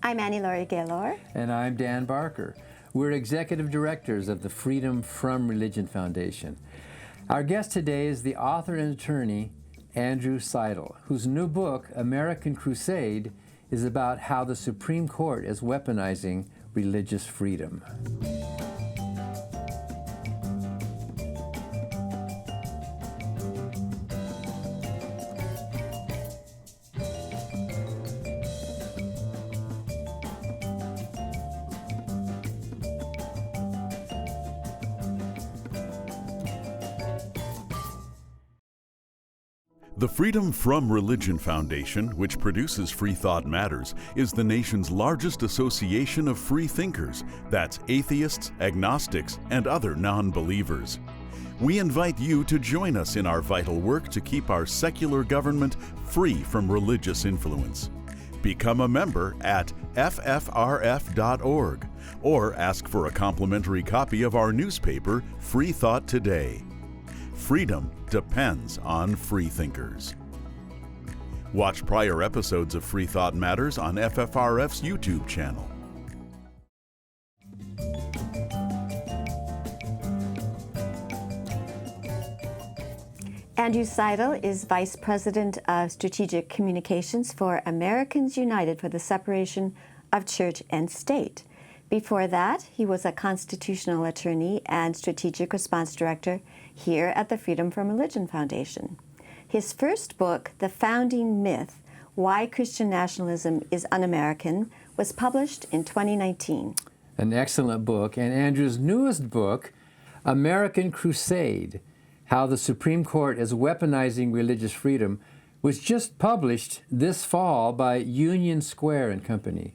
I'm Annie Laurie Gaylor. And I'm Dan Barker. We're executive directors of the Freedom from Religion Foundation. Our guest today is the author and attorney, Andrew Seidel, whose new book, American Crusade, is about how the Supreme Court is weaponizing religious freedom. The Freedom from Religion Foundation, which produces Freethought Matters, is the nation's largest association of free thinkers. That's atheists, agnostics, and other non-believers. We invite you to join us in our vital work to keep our secular government free from religious influence. Become a member at FFRF.org or ask for a complimentary copy of our newspaper, Freethought Today. Freedom depends on freethinkers. Watch prior episodes of Freethought Matters on FFRF's YouTube channel. Andrew Seidel is Vice President of Strategic Communications for Americans United for the Separation of Church and State. Before that, he was a constitutional attorney and strategic response director here at the Freedom from Religion Foundation. His first book, The Founding Myth, Why Christian Nationalism is Un-American, was published in 2019. An excellent book. And Andrew's newest book, American Crusade, How the Supreme Court is Weaponizing Religious Freedom, was just published this fall by Union Square and Company.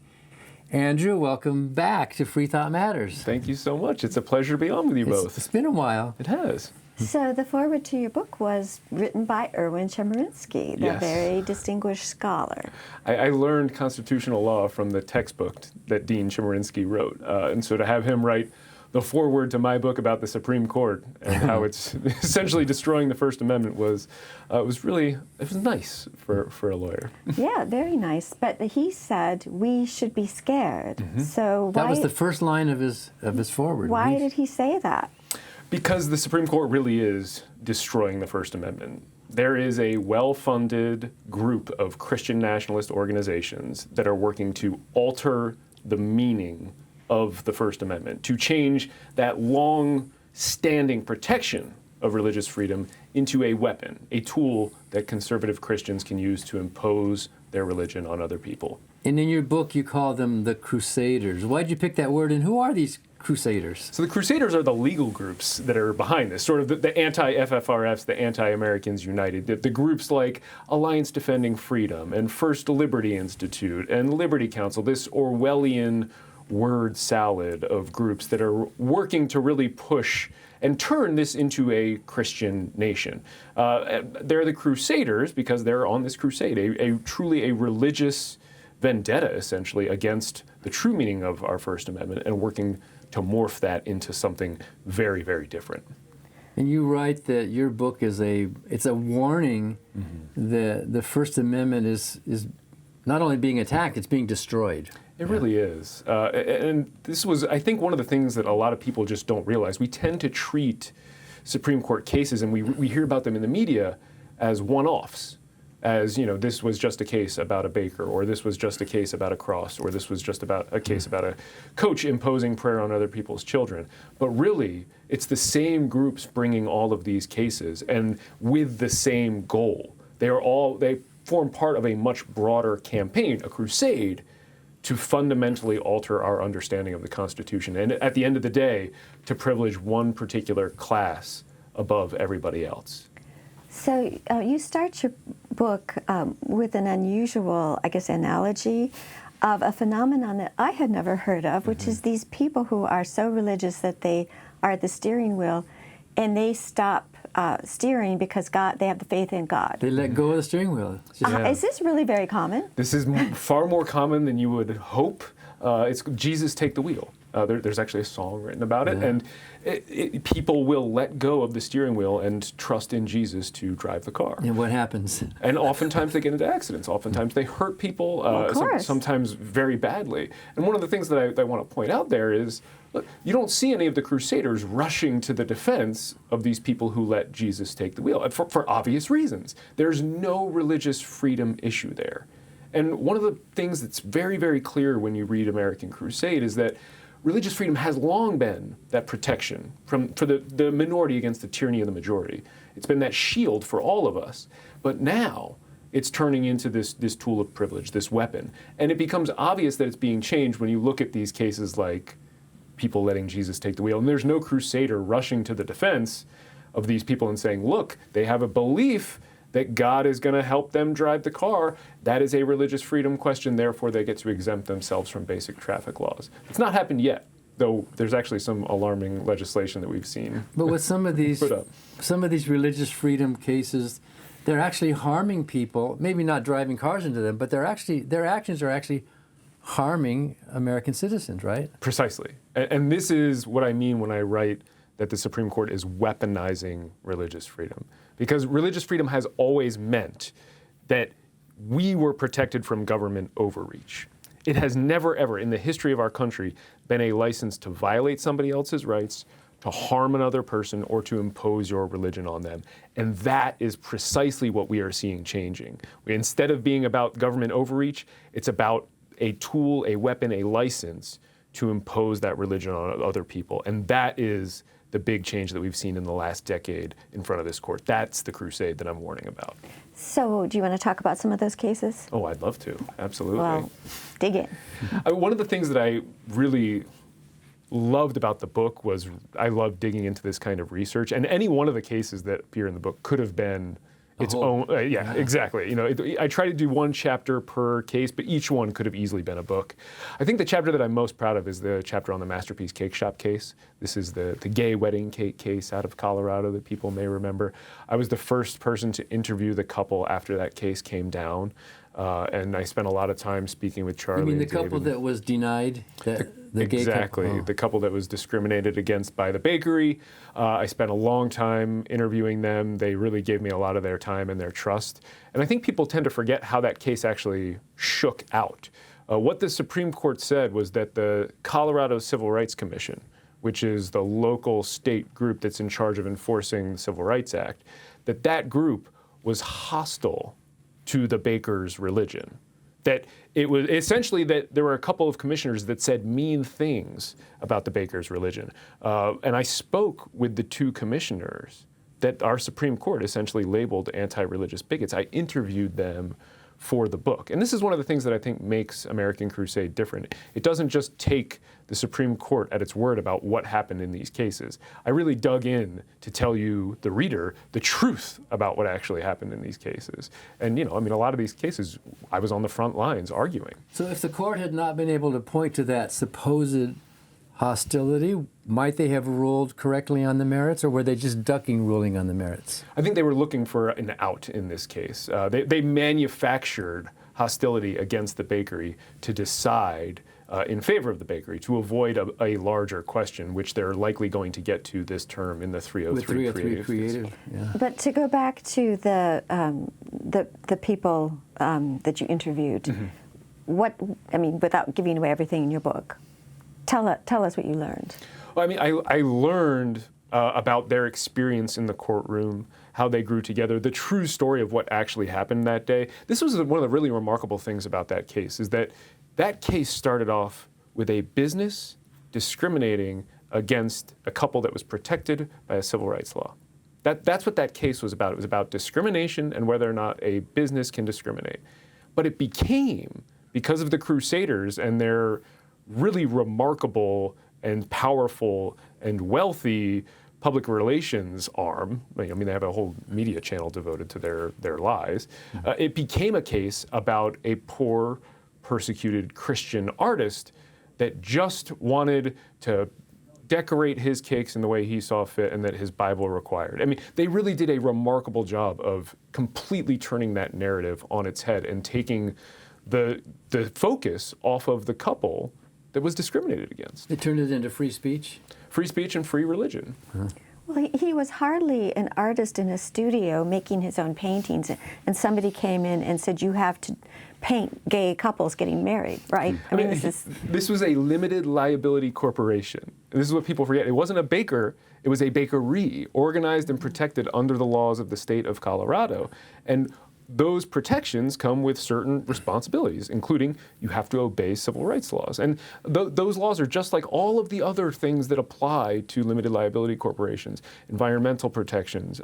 Andrew, welcome back to Freethought Matters. Thank you so much. It's a pleasure to be on with you both. It's been a while. It has. So the foreword to your book was written by Erwin Chemerinsky, the Yes. very distinguished scholar. I learned constitutional law from the textbook that Dean Chemerinsky wrote. And so to have him write the foreword to my book about the Supreme Court and how it's essentially destroying the First Amendment was nice for a lawyer. Yeah, very nice. But he said we should be scared. So That was the first line of his foreword. Why did he say that? Because the Supreme Court really is destroying the First Amendment. There is a well-funded group of Christian nationalist organizations that are working to alter the meaning of the First Amendment, to change that long-standing protection of religious freedom into a weapon, a tool that conservative Christians can use to impose their religion on other people. And in your book, you call them the Crusaders. Why'd you pick that word, and who are these Crusaders? So the Crusaders are the legal groups that are behind this, sort of the anti-FFRFs, the anti-Americans United, the groups like Alliance Defending Freedom and First Liberty Institute and Liberty Council, this Orwellian word salad of groups that are working to really push and turn this into a Christian nation. They're the Crusaders because they're on this crusade, a truly a religious vendetta, essentially, against the true meaning of our First Amendment and working to morph that into something very, very different. And you write that your book is a warning that the First Amendment is not only being attacked, it's being destroyed. It really is. And this was, I think, one of the things that a lot of people just don't realize. We tend to treat Supreme Court cases, and we hear about them in the media, as one-offs. As, you know, this was just a case about a baker, or this was just a case about a cross, or this was just about a case about a coach imposing prayer on other people's children. But really, it's the same groups bringing all of these cases, and with the same goal. They form part of a much broader campaign, a crusade, to fundamentally alter our understanding of the Constitution, and at the end of the day, to privilege one particular class above everybody else. So you start your book with an unusual, I guess, analogy of a phenomenon that I had never heard of, which is these people who are so religious that they are at the steering wheel and they stop steering because they have the faith in God. They let go of the steering wheel. Is this really very common? This is far more common than you would hope. It's Jesus take the wheel. There's actually a song written about it, and people will let go of the steering wheel and trust in Jesus to drive the car. And what happens? And oftentimes they get into accidents. Oftentimes they hurt people, sometimes very badly. And one of the things that I want to point out there is, look, you don't see any of the Crusaders rushing to the defense of these people who let Jesus take the wheel, for obvious reasons. There's no religious freedom issue there. And one of the things that's very, very clear when you read American Crusade is that religious freedom has long been that protection for the minority against the tyranny of the majority. It's been that shield for all of us. But now it's turning into this tool of privilege, this weapon. And it becomes obvious that it's being changed when you look at these cases like people letting Jesus take the wheel. And there's no crusader rushing to the defense of these people and saying, look, they have a belief that God is going to help them drive the car. That is a religious freedom question, therefore they get to exempt themselves from basic traffic laws. It's not happened yet, though there's actually some alarming legislation that we've seen. But with some of these religious freedom cases, they're actually harming people, maybe not driving cars into them, but their actions are actually harming American citizens, right? Precisely. And this is what I mean when I write that the Supreme Court is weaponizing religious freedom. Because religious freedom has always meant that we were protected from government overreach. It has never, ever in the history of our country been a license to violate somebody else's rights, to harm another person, or to impose your religion on them. And that is precisely what we are seeing changing. Instead of being about government overreach, it's about a tool, a weapon, a license to impose that religion on other people. And that is the big change that we've seen in the last decade in front of this court. That's the crusade that I'm warning about. So do you want to talk about some of those cases? Oh, I'd love to. Absolutely. Well, dig in. One of the things that I really loved about the book was I loved digging into this kind of research. And any one of the cases that appear in the book could have been its own. Yeah, exactly. You know, I try to do one chapter per case, but each one could have easily been a book. I think the chapter that I'm most proud of is the chapter on the Masterpiece Cakeshop case. This is the gay wedding cake case out of Colorado that people may remember. I was the first person to interview the couple after that case came down. And I spent a lot of time speaking with Charlie. You mean the and couple David. That was denied? The gay Exactly. couple? Oh. The couple that was discriminated against by the bakery. I spent a long time interviewing them. They really gave me a lot of their time and their trust. And I think people tend to forget how that case actually shook out. What the Supreme Court said was that the Colorado Civil Rights Commission, which is the local state group that's in charge of enforcing the Civil Rights Act, that group was hostile to the baker's religion. That it was essentially that there were a couple of commissioners that said mean things about the baker's religion. And I spoke with the two commissioners that our Supreme Court essentially labeled anti-religious bigots. I interviewed them for the book. And this is one of the things that I think makes American Crusade different. It doesn't just take the Supreme Court at its word about what happened in these cases. I really dug in to tell you, the reader, the truth about what actually happened in these cases. And, a lot of these cases, I was on the front lines arguing. So if the court had not been able to point to that supposed hostility, might they have ruled correctly on the merits, or were they just ducking ruling on the merits? I think they were looking for an out in this case. They manufactured hostility against the bakery to decide in favor of the bakery, to avoid a larger question, which they're likely going to get to this term in the 303 creative. Yeah. But to go back to the people that you interviewed, without giving away everything in your book, tell us what you learned. Well, I learned about their experience in the courtroom, how they grew together, the true story of what actually happened that day. This was one of the really remarkable things about that case, is that case started off with a business discriminating against a couple that was protected by a civil rights law. That's what that case was about. It was about discrimination and whether or not a business can discriminate. But it became, because of the Crusaders and their really remarkable and powerful and wealthy public relations arm, they have a whole media channel devoted to their lies, it became a case about a poor, persecuted Christian artist that just wanted to decorate his cakes in the way he saw fit and that his Bible required. They really did a remarkable job of completely turning that narrative on its head and taking the focus off of the couple that was discriminated against. They turned it into free speech? Free speech and free religion. Well, he was hardly an artist in a studio making his own paintings, and somebody came in and said, you have to paint gay couples getting married, right? I mean, this was a limited liability corporation. And this is what people forget. It wasn't a baker, it was a bakery organized and protected under the laws of the state of Colorado. And those protections come with certain responsibilities, including you have to obey civil rights laws. And those laws are just like all of the other things that apply to limited liability corporations, environmental protections,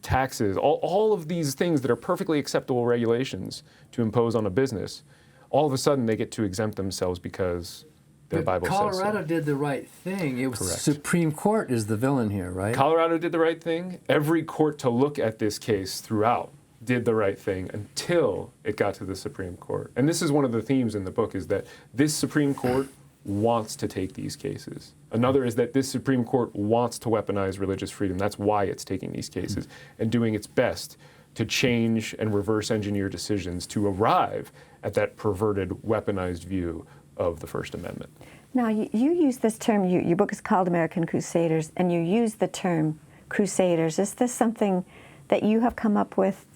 taxes, all of these things that are perfectly acceptable regulations to impose on a business. All of a sudden, they get to exempt themselves because their Bible says so. Colorado did the right thing. It was Correct. Supreme Court is the villain here, right? Colorado did the right thing. Every court to look at this case throughout did the right thing until it got to the Supreme Court. And this is one of the themes in the book, is that this Supreme Court wants to take these cases. Another is that this Supreme Court wants to weaponize religious freedom. That's why it's taking these cases and doing its best to change and reverse engineer decisions to arrive at that perverted, weaponized view of the First Amendment. Now, you use this term, your book is called American Crusaders, and you use the term Crusaders. Is this something that you have come up with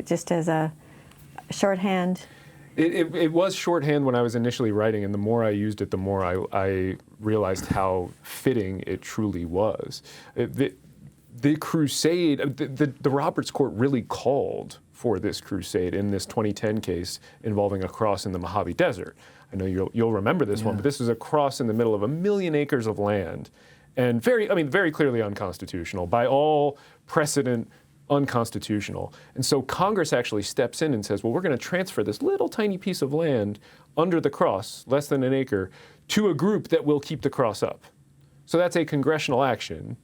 just as a shorthand? It was shorthand when I was initially writing, and the more I used it, the more I realized how fitting it truly was. The crusade, the Roberts Court really called for this crusade in this 2010 case involving a cross in the Mojave Desert. I know you'll remember this one, but this was a cross in the middle of 1 million acres of land, and very clearly unconstitutional by all precedent. Unconstitutional. And so Congress actually steps in and says, well, we're going to transfer this little tiny piece of land under the cross, less than an acre, to a group that will keep the cross up. So that's a congressional action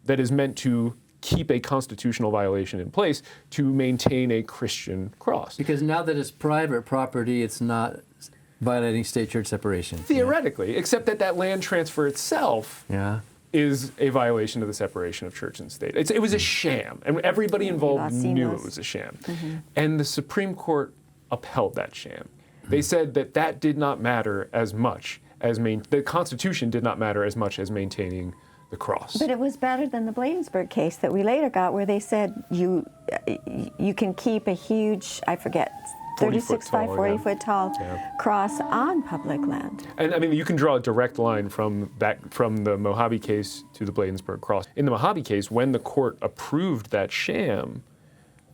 that is meant to keep a constitutional violation in place to maintain a Christian cross. Because now that it's private property, it's not violating state-church separation. Theoretically, except that land transfer itself is a violation of the separation of church and state. It was a sham, and everybody involved knew it was a sham. And the Supreme Court upheld that sham. They said that did not matter as much as the Constitution did not matter as much as maintaining the cross. But it was better than the Bladensburg case that we later got, where they said you can keep a huge, I forget, 36 by 40 foot tall cross on public land. And I mean, you can draw a direct line from the Mojave case to the Bladensburg cross. In the Mojave case, when the court approved that sham,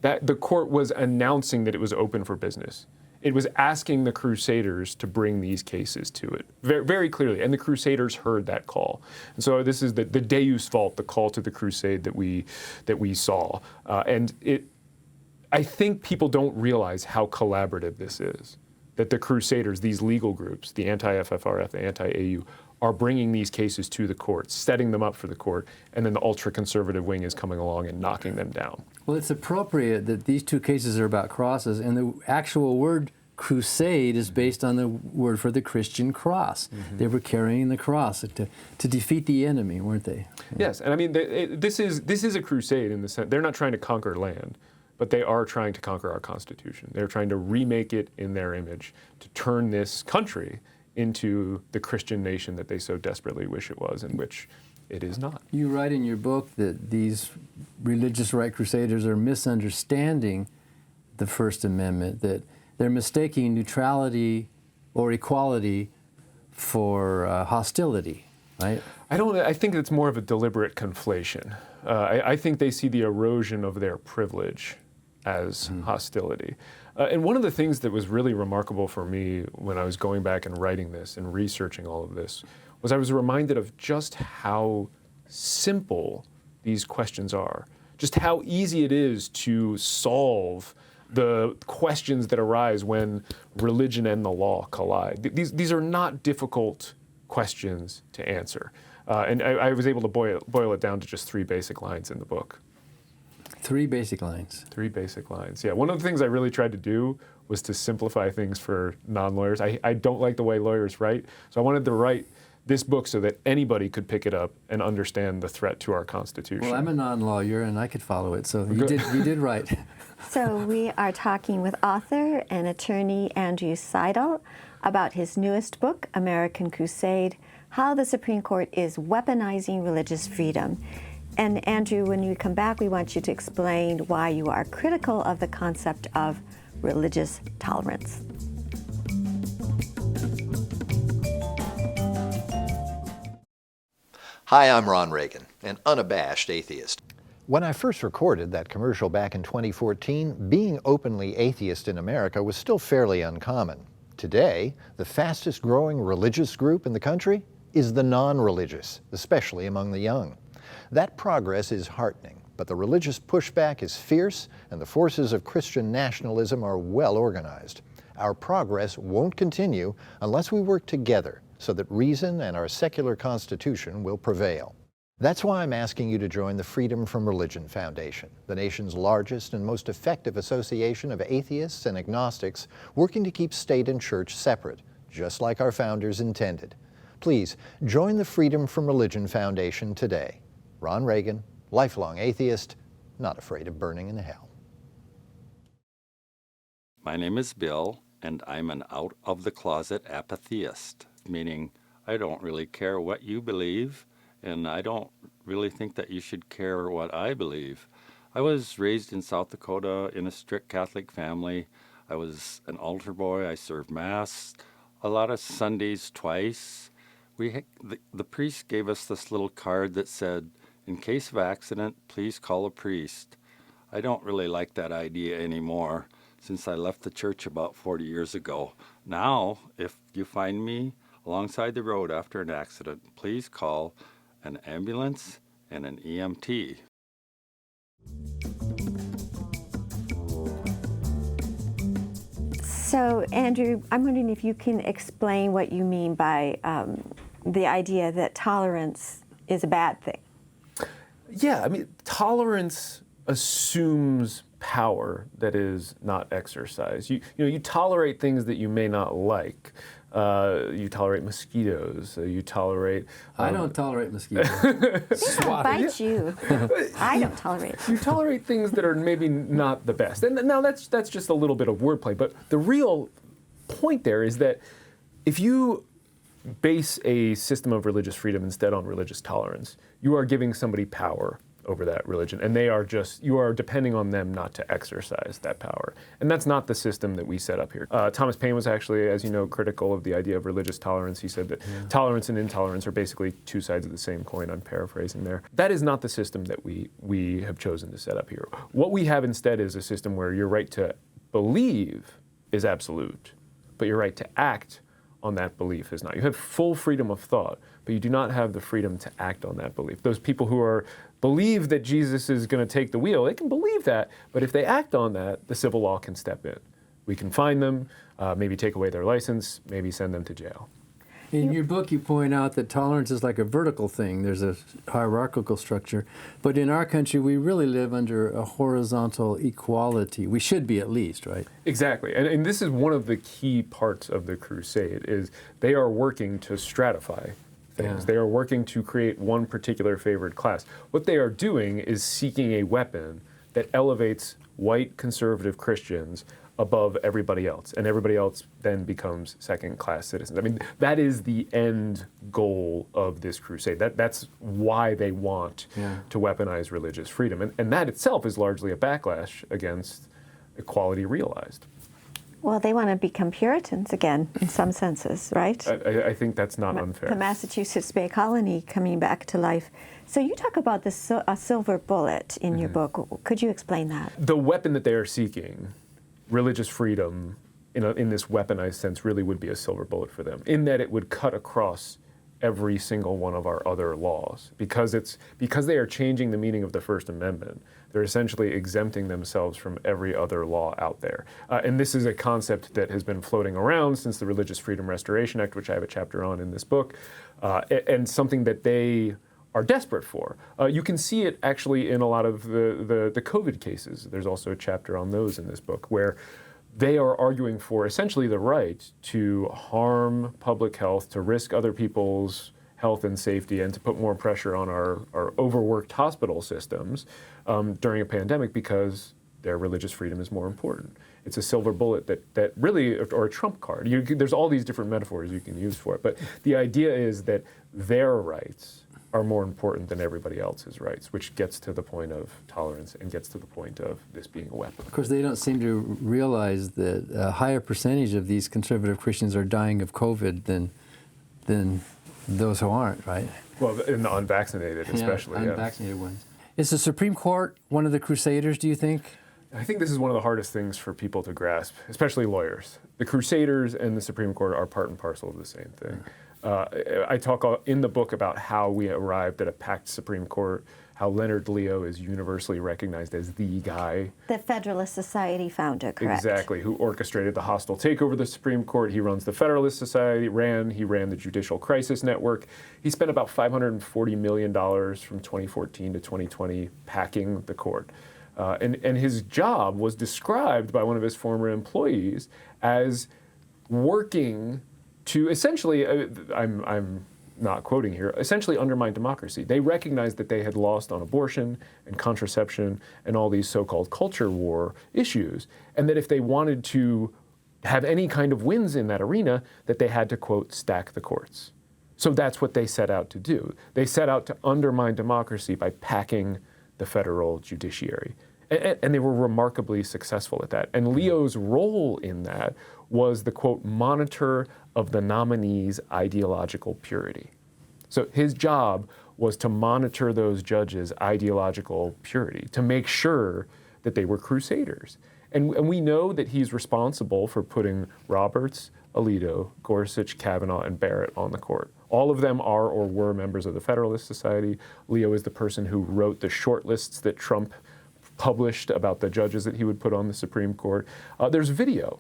that the court was announcing that it was open for business. It was asking the Crusaders to bring these cases to it very, very clearly, and the Crusaders heard that call. And so this is the Deus Vult, the call to the crusade that we saw, I think people don't realize how collaborative this is, that the Crusaders, these legal groups, the anti-FFRF, the anti-AU, are bringing these cases to the courts, setting them up for the court, and then the ultra-conservative wing is coming along and knocking them down. Well, it's appropriate that these two cases are about crosses, and the actual word crusade is based on the word for the Christian cross. They were carrying the cross to defeat the enemy, weren't they? Yes, and I mean, this is a crusade in the sense, they're not trying to conquer land, but they are trying to conquer our Constitution. They're trying to remake it in their image, to turn this country into the Christian nation that they so desperately wish it was, and which it is not. You write in your book that these religious right crusaders are misunderstanding the First Amendment, that they're mistaking neutrality or equality for hostility, right? I think it's more of a deliberate conflation. I think they see the erosion of their privilege as hostility. And one of the things that was really remarkable for me when I was going back and writing this and researching all of this was I was reminded of just how simple these questions are, just how easy it is to solve the questions that arise when religion and the law collide. These are not difficult questions to answer. And I was able to boil it down to just 3 basic lines in the book. 3 basic lines. 3 basic lines. Yeah, one of the things I really tried to do was to simplify things for non-lawyers. I don't like the way lawyers write, so I wanted to write this book so that anybody could pick it up and understand the threat to our Constitution. Well, I'm a non-lawyer and I could follow it, so you did right. So we are talking with author and attorney Andrew Seidel about his newest book, American Crusade, How the Supreme Court is Weaponizing Religious Freedom. And Andrew, when you come back, we want you to explain why you are critical of the concept of religious tolerance. Hi, I'm Ron Reagan, an unabashed atheist. When I first recorded that commercial back in 2014, being openly atheist in America was still fairly uncommon. Today, the fastest growing religious group in the country is the non-religious, especially among the young. That progress is heartening, but the religious pushback is fierce and the forces of Christian nationalism are well organized. Our progress won't continue unless we work together so that reason and our secular constitution will prevail. That's why I'm asking you to join the Freedom from Religion Foundation, the nation's largest and most effective association of atheists and agnostics working to keep state and church separate, just like our founders intended. Please join the Freedom from Religion Foundation today. Ron Reagan, lifelong atheist, not afraid of burning in hell. My name is Bill, and I'm an out-of-the-closet apatheist, meaning I don't really care what you believe, and I don't really think that you should care what I believe. I was raised in South Dakota in a strict Catholic family. I was an altar boy. I served Mass a lot of Sundays twice. The priest gave us this little card that said, "In case of accident, please call a priest." I don't really like that idea anymore since I left the church about 40 years ago. Now, if you find me alongside the road after an accident, please call an ambulance and an EMT. So, Andrew, I'm wondering if you can explain what you mean by the idea that tolerance is a bad thing. Yeah, I mean, tolerance assumes power that is not exercised. You tolerate things that you may not like. You tolerate mosquitoes. You tolerate. I don't tolerate mosquitoes. Bite you. I don't tolerate. You tolerate things that are maybe not the best. And now that's just a little bit of wordplay. But the real point there is that if you base a system of religious freedom instead on religious tolerance, you are giving somebody power over that religion, and you are depending on them not to exercise that power. And that's not the system that we set up here. Thomas Paine was actually, as you know, critical of the idea of religious tolerance. He said that tolerance and intolerance are basically two sides of the same coin. I'm paraphrasing there. That is not the system that we have chosen to set up here. What we have instead is a system where your right to believe is absolute, but your right to act on that belief is not. You have full freedom of thought, but you do not have the freedom to act on that belief. Those people who believe that Jesus is going to take the wheel, they can believe that, but if they act on that, the civil law can step in. We can fine them, maybe take away their license, maybe send them to jail. In your book, you point out that tolerance is like a vertical thing. There's a hierarchical structure. But in our country, we really live under a horizontal equality. We should be, at least, right? Exactly. And this is one of the key parts of the crusade, is they are working to stratify things. Yeah. They are working to create one particular favored class. What they are doing is seeking a weapon that elevates white conservative Christians above everybody else, and everybody else then becomes second-class citizens. I mean, that is the end goal of this crusade. That's why they want to weaponize religious freedom, and that itself is largely a backlash against equality realized. Well, they want to become Puritans again, in some senses, right? I think that's not unfair. The Massachusetts Bay Colony coming back to life. So you talk about the a silver bullet in your book. Could you explain that? The weapon that they are seeking, religious freedom, in this weaponized sense, really would be a silver bullet for them, in that it would cut across every single one of our other laws. Because they are changing the meaning of the First Amendment, they're essentially exempting themselves from every other law out there. And this is a concept that has been floating around since the Religious Freedom Restoration Act, which I have a chapter on in this book, and something that they are desperate for. You can see it actually in a lot of the COVID cases. There's also a chapter on those in this book, where they are arguing for essentially the right to harm public health, to risk other people's health and safety, and to put more pressure on our overworked hospital systems during a pandemic, because their religious freedom is more important. It's a silver bullet that really, or a trump card. There's all these different metaphors you can use for it. But the idea is that their rights are more important than everybody else's rights, which gets to the point of tolerance and gets to the point of this being a weapon. Of course, they don't seem to realize that a higher percentage of these conservative Christians are dying of COVID than those who aren't, right? Well, in the unvaccinated especially, yeah. Unvaccinated ones. Is the Supreme Court one of the Crusaders, do you think? I think this is one of the hardest things for people to grasp, especially lawyers. The Crusaders and the Supreme Court are part and parcel of the same thing. I talk in the book about how we arrived at a packed Supreme Court, how Leonard Leo is universally recognized as the guy. The Federalist Society founder, correct? Exactly, who orchestrated the hostile takeover of the Supreme Court. He runs the Federalist Society, he ran the Judicial Crisis Network. He spent about $540 million from 2014 to 2020 packing the court. And his job was described by one of his former employees as working to essentially, I'm not quoting here, essentially undermine democracy. They recognized that they had lost on abortion and contraception and all these so-called culture war issues, and that if they wanted to have any kind of wins in that arena, that they had to, quote, stack the courts. So that's what they set out to do. They set out to undermine democracy by packing the federal judiciary. And they were remarkably successful at that. And Leo's role in that was the, quote, monitor of the nominee's ideological purity. So his job was to monitor those judges' ideological purity, to make sure that they were crusaders. And we know that he's responsible for putting Roberts, Alito, Gorsuch, Kavanaugh, and Barrett on the court. All of them are or were members of the Federalist Society. Leo is the person who wrote the short lists that Trump published about the judges that he would put on the Supreme Court. There's video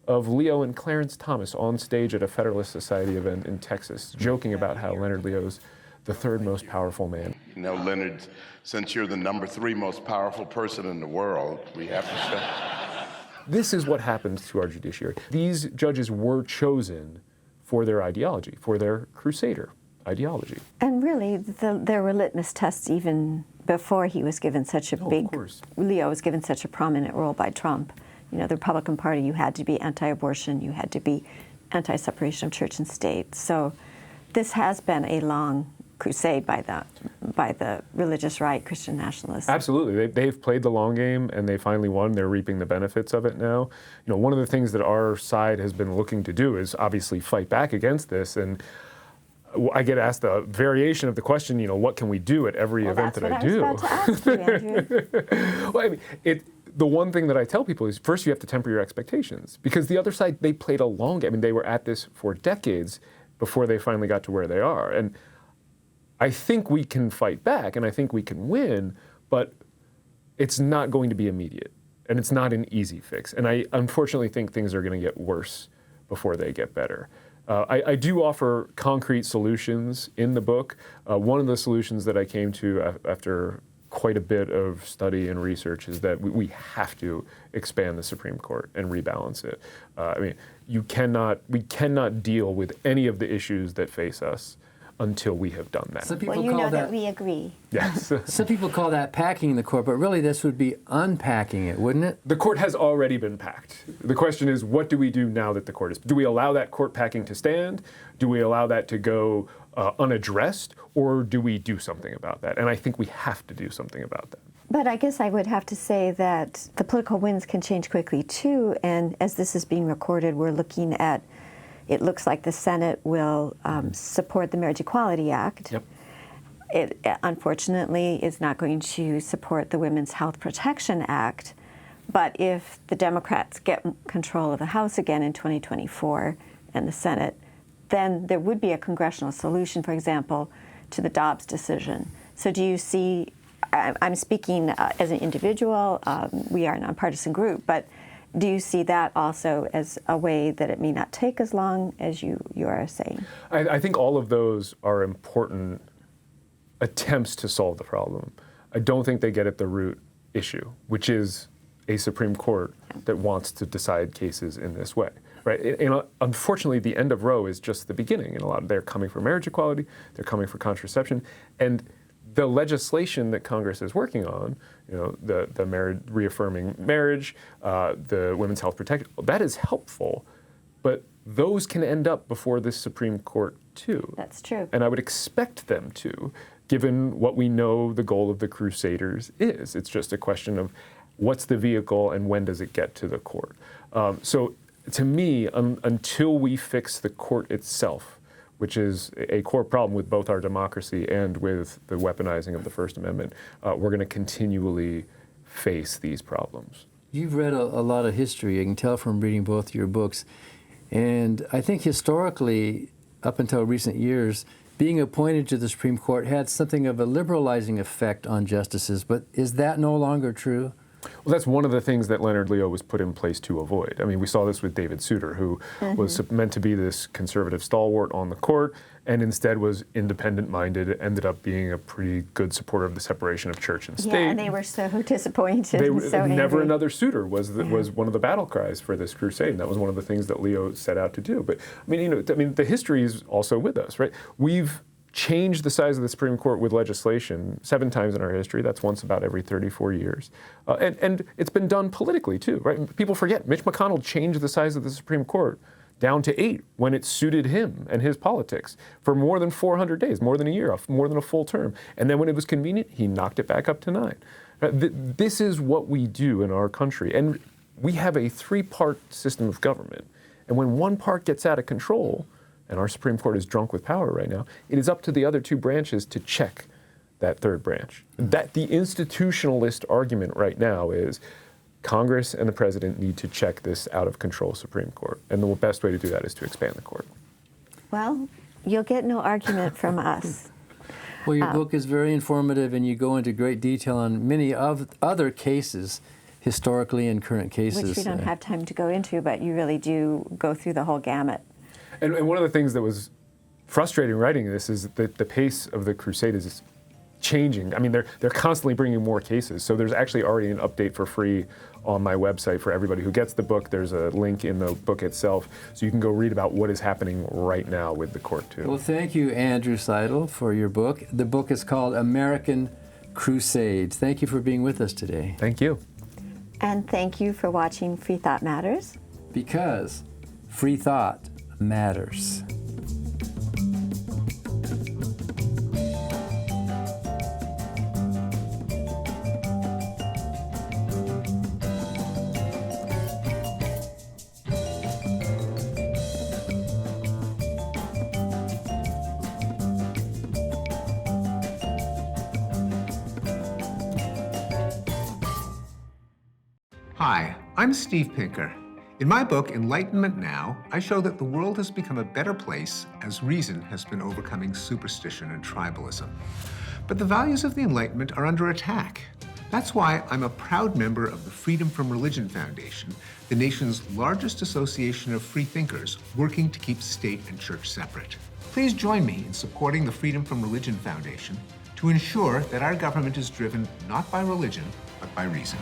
of Leo and Clarence Thomas on stage at a Federalist Society event in Texas, joking about how Leonard Leo's the third most powerful man. You know, Leonard, since you're the number 3 most powerful person in the world, we have to say. This is what happens to our judiciary. These judges were chosen for their ideology, for their crusader ideology. And really, there were litmus tests even before he was given such a Leo was given such a prominent role by Trump. You know, the Republican Party, you had to be anti-abortion, you had to be anti-separation of church and state. So this has been a long crusade by the religious right, Christian nationalists. Absolutely. They've played the long game and they finally won. They're reaping the benefits of it now. You know, one of the things that our side has been looking to do is obviously fight back against this. And I get asked a variation of the question, you know, what can we do at every event that I do? That's what I was about to ask you, Andrew. Well, I mean, the one thing that I tell people is first you have to temper your expectations, because the other side, they played a long game. I mean, they were at this for decades before they finally got to where they are. And I think we can fight back and I think we can win, but it's not going to be immediate and it's not an easy fix. And I unfortunately think things are going to get worse before they get better. I do offer concrete solutions in the book. One of the solutions that I came to after quite a bit of study and research is that we have to expand the Supreme Court and rebalance it. I mean, we cannot deal with any of the issues that face us until we have done that. Some people Well, you call know that we agree. Yes. Some people call that packing the court, but really this would be unpacking it, wouldn't it? The court has already been packed. The question is, what do we do now that the court is? Do we allow that court packing to stand? Do we allow that to go unaddressed? Or do we do something about that? And I think we have to do something about that. But I guess I would have to say that the political winds can change quickly too, and as this is being recorded, we're looking at, it looks like the Senate will support the Marriage Equality Act. Yep. It unfortunately is not going to support the Women's Health Protection Act, but if the Democrats get control of the House again in 2024 and the Senate, then there would be a congressional solution, for example, to the Dobbs decision. So do you see, I'm speaking as an individual, we are a nonpartisan group, but do you see that also as a way that it may not take as long as you are saying? I think all of those are important attempts to solve the problem. I don't think they get at the root issue, which is a Supreme Court that wants to decide cases in this way. Right? And unfortunately, the end of Roe is just the beginning. And they're coming for marriage equality, they're coming for contraception, and the legislation that Congress is working on, you know, the reaffirming marriage, the women's health protection, that is helpful, but those can end up before the Supreme Court too. That's true. And I would expect them to, given what we know the goal of the Crusaders is. It's just a question of what's the vehicle and when does it get to the court. So to me, until we fix the court itself, which is a core problem with both our democracy and with the weaponizing of the First Amendment, we're going to continually face these problems. You've read a lot of history. You can tell from reading both your books. And I think historically, up until recent years, being appointed to the Supreme Court had something of a liberalizing effect on justices. But is that no longer true? Well, that's one of the things that Leonard Leo was put in place to avoid. I mean, we saw this with David Souter, who was meant to be this conservative stalwart on the court, and instead was independent-minded, ended up being a pretty good supporter of the separation of church and state. Yeah, and they were so disappointed and so angry. Never another Souter was one of the battle cries for this crusade, and that was one of the things that Leo set out to do. But I mean, you know, the history is also with us, right? We've changed the size of the Supreme Court with legislation 7 times in our history. That's once about every 34 years. And it's been done politically too, right? People forget, Mitch McConnell changed the size of the Supreme Court down to 8 when it suited him and his politics for more than 400 days, more than a year, more than a full term. And then when it was convenient, he knocked it back up to 9. This is what we do in our country. And we have a 3-part system of government. And when one part gets out of control, and our Supreme Court is drunk with power right now, it is up to the other 2 branches to check that 3rd branch. That the institutionalist argument right now is Congress and the president need to check this out of control Supreme Court. And the best way to do that is to expand the court. Well, you'll get no argument from us. Well, your book is very informative, and you go into great detail on many of other cases, historically and current cases. Which we don't have time to go into, but you really do go through the whole gamut. And one of the things that was frustrating writing this is that the pace of the crusade is changing. I mean, they're constantly bringing more cases. So there's actually already an update for free on my website for everybody who gets the book. There's a link in the book itself, so you can go read about what is happening right now with the court too. Well, thank you, Andrew Seidel, for your book. The book is called American Crusade. Thank you for being with us today. Thank you. And thank you for watching Freethought Matters. Because free thought matters. Hi, I'm Steve Pinker. In my book, Enlightenment Now, I show that the world has become a better place as reason has been overcoming superstition and tribalism. But the values of the Enlightenment are under attack. That's why I'm a proud member of the Freedom from Religion Foundation, the nation's largest association of free thinkers working to keep state and church separate. Please join me in supporting the Freedom from Religion Foundation to ensure that our government is driven not by religion, but by reason.